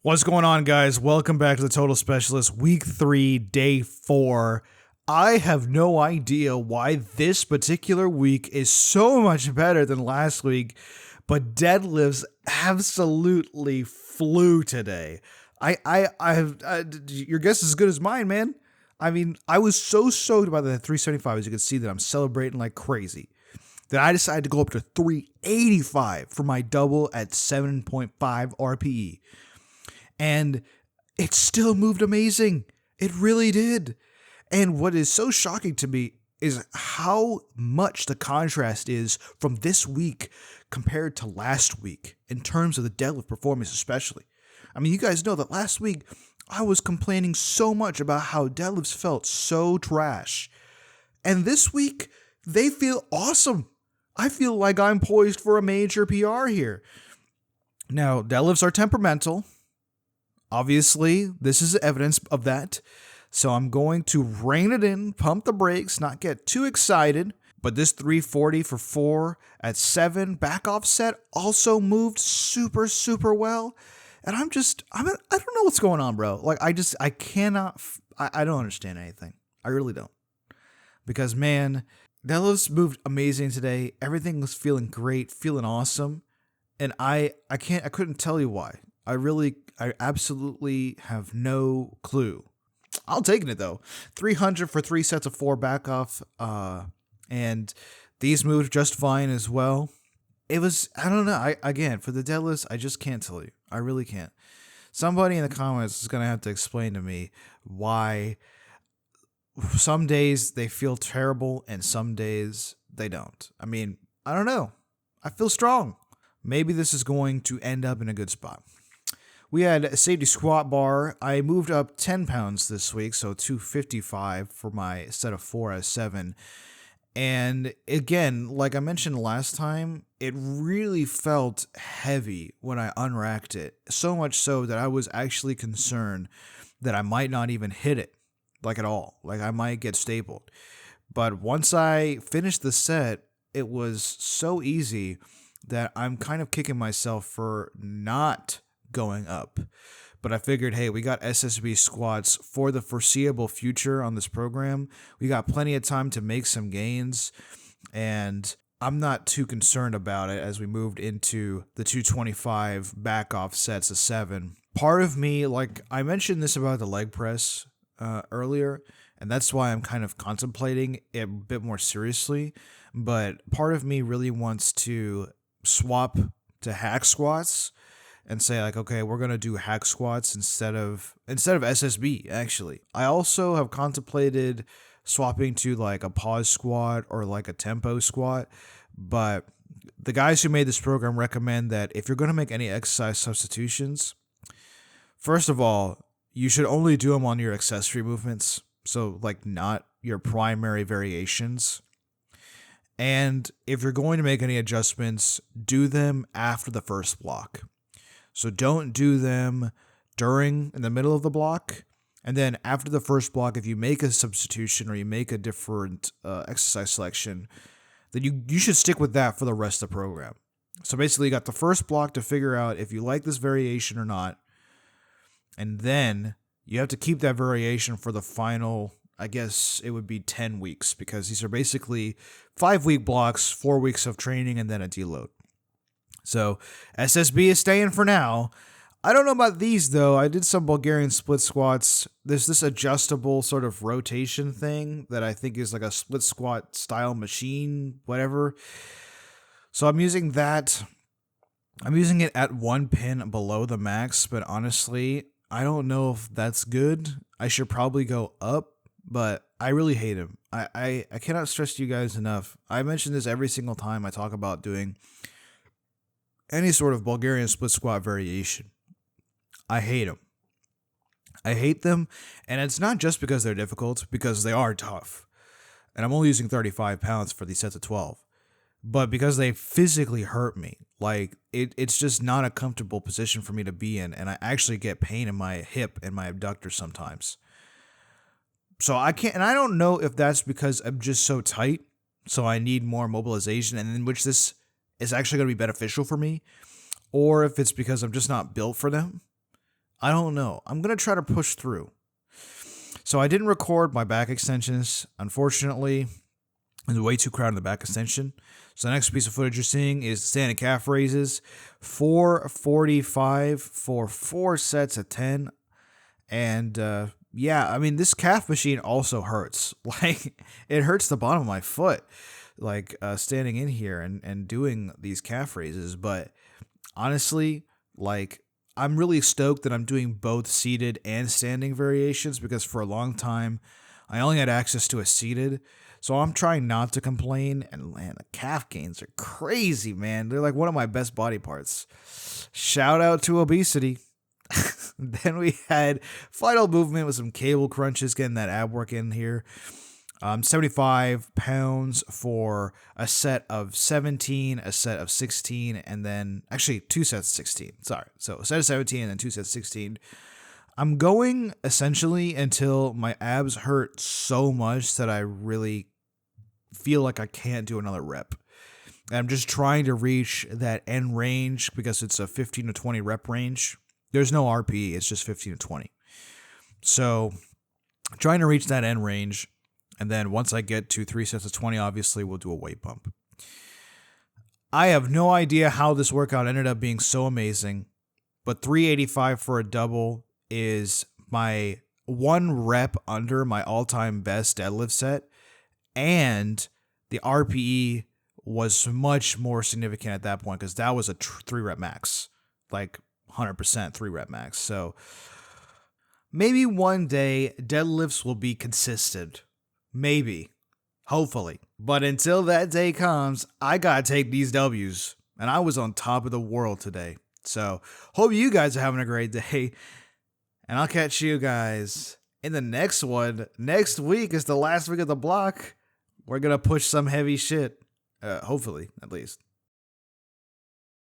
What's going on, guys? Welcome back to the Total Specialist, week 3, day 4. I have no idea why this particular week is so much better than last week, but deadlifts absolutely flew today. Your guess is as good as mine, man. I mean, I was so stoked by the 375, as you can see that I'm celebrating like crazy, that I decided to go up to 385 for my double at 7.5 RPE. And it still moved amazing. It really did. And what is so shocking to me is how much the contrast is from this week compared to last week in terms of the deadlift performance especially. I mean, you guys know that last week I was complaining so much about how deadlifts felt so trash. And this week, they feel awesome. I feel like I'm poised for a major PR here. Now, deadlifts are temperamental. Obviously, this is evidence of that. So I'm going to rein it in, pump the brakes, not get too excited. But this 340 for 4 at 7 back offset also moved super well. And I don't know what's going on, bro. Like, I don't understand anything. I really don't. Because, man, deadlifts moved amazing today. Everything was feeling great, feeling awesome. And I couldn't tell you why. I absolutely have no clue. I'll take it though. 300 for 3 sets of 4 back off. And these moved just fine as well. It was, I don't know. Again, for the deadlifts, I just can't tell you. I really can't. Somebody in the comments is going to have to explain to me why some days they feel terrible and some days they don't. I mean, I don't know. I feel strong. Maybe this is going to end up in a good spot. We had a safety squat bar. I moved up 10 pounds this week, so 255 for my set of 4 as 7. And again, like I mentioned last time, it really felt heavy when I unracked it. So much so that I was actually concerned that I might not even hit it, like at all. Like I might get stapled. But once I finished the set, it was so easy that I'm kind of kicking myself for not going up. But I figured, hey, we got SSB squats for the foreseeable future on this program. We got plenty of time to make some gains, and I'm not too concerned about it as we moved into the 225 back off sets of 7. Part of me, like I mentioned this about the leg press earlier, and that's why I'm kind of contemplating it a bit more seriously, but part of me really wants to swap to hack squats and say like, okay, we're going to do hack squats instead of SSB, actually. I also have contemplated swapping to like a pause squat or like a tempo squat, but the guys who made this program recommend that if you're going to make any exercise substitutions, first of all, you should only do them on your accessory movements, so like not your primary variations. And if you're going to make any adjustments, do them after the first block. So don't do them in the middle of the block. And then after the first block, if you make a substitution or you make a different exercise selection, then you should stick with that for the rest of the program. So basically you got the first block to figure out if you like this variation or not. And then you have to keep that variation for the final, I guess it would be 10 weeks, because these are basically 5-week blocks, 4 weeks of training, and then a deload. So SSB is staying for now. I don't know about these though. I did some Bulgarian split squats. There's this adjustable sort of rotation thing that I think is like a split squat style machine, whatever. So I'm using that. I'm using it at 1 pin below the max, but honestly, I don't know if that's good. I should probably go up, but I really hate him. I cannot stress to you guys enough. I mention this every single time I talk about doing any sort of Bulgarian split squat variation. I hate them. I hate them, and it's not just because they're difficult, because they are tough. And I'm only using 35 pounds for these sets of 12. But because they physically hurt me. Like, it's just not a comfortable position for me to be in, and I actually get pain in my hip and my abductor sometimes. So I can't, and I don't know if that's because I'm just so tight, so I need more mobilization, and in which this is actually going to be beneficial for me, or if it's because I'm just not built for them. I don't know. I'm going to try to push through. So I didn't record my back extensions. Unfortunately, it was way too crowded in the back extension. So the next piece of footage you're seeing is standing calf raises, 445 for 4 sets of 10. And yeah, I mean, this calf machine also hurts. Like, it hurts the bottom of my foot, like standing in here and doing these calf raises. But honestly, like, I'm really stoked that I'm doing both seated and standing variations, because for a long time I only had access to a seated. So I'm trying not to complain, and man, the calf gains are crazy, man. They're like one of my best body parts. Shout out to obesity. Then we had final movement with some cable crunches, getting that ab work in here. 75 pounds for a set of 17, a set of 16, and then actually 2 sets of 16. Sorry. So a set of 17 and then 2 sets of 16. I'm going essentially until my abs hurt so much that I really feel like I can't do another rep. And I'm just trying to reach that end range, because it's a 15 to 20 rep range. There's no RPE, it's just 15 to 20. So trying to reach that end range. And then once I get to 3 sets of 20, obviously we'll do a weight bump. I have no idea how this workout ended up being so amazing, but 385 for a double is my 1 rep under my all-time best deadlift set, and the RPE was much more significant at that point, because that was a 3 rep max, like 100% 3 rep max. So maybe one day deadlifts will be consistent. Maybe. Hopefully. But until that day comes, I gotta take these W's. And I was on top of the world today. So, hope you guys are having a great day. And I'll catch you guys in the next one. Next week is the last week of the block. We're gonna push some heavy shit. Hopefully, at least.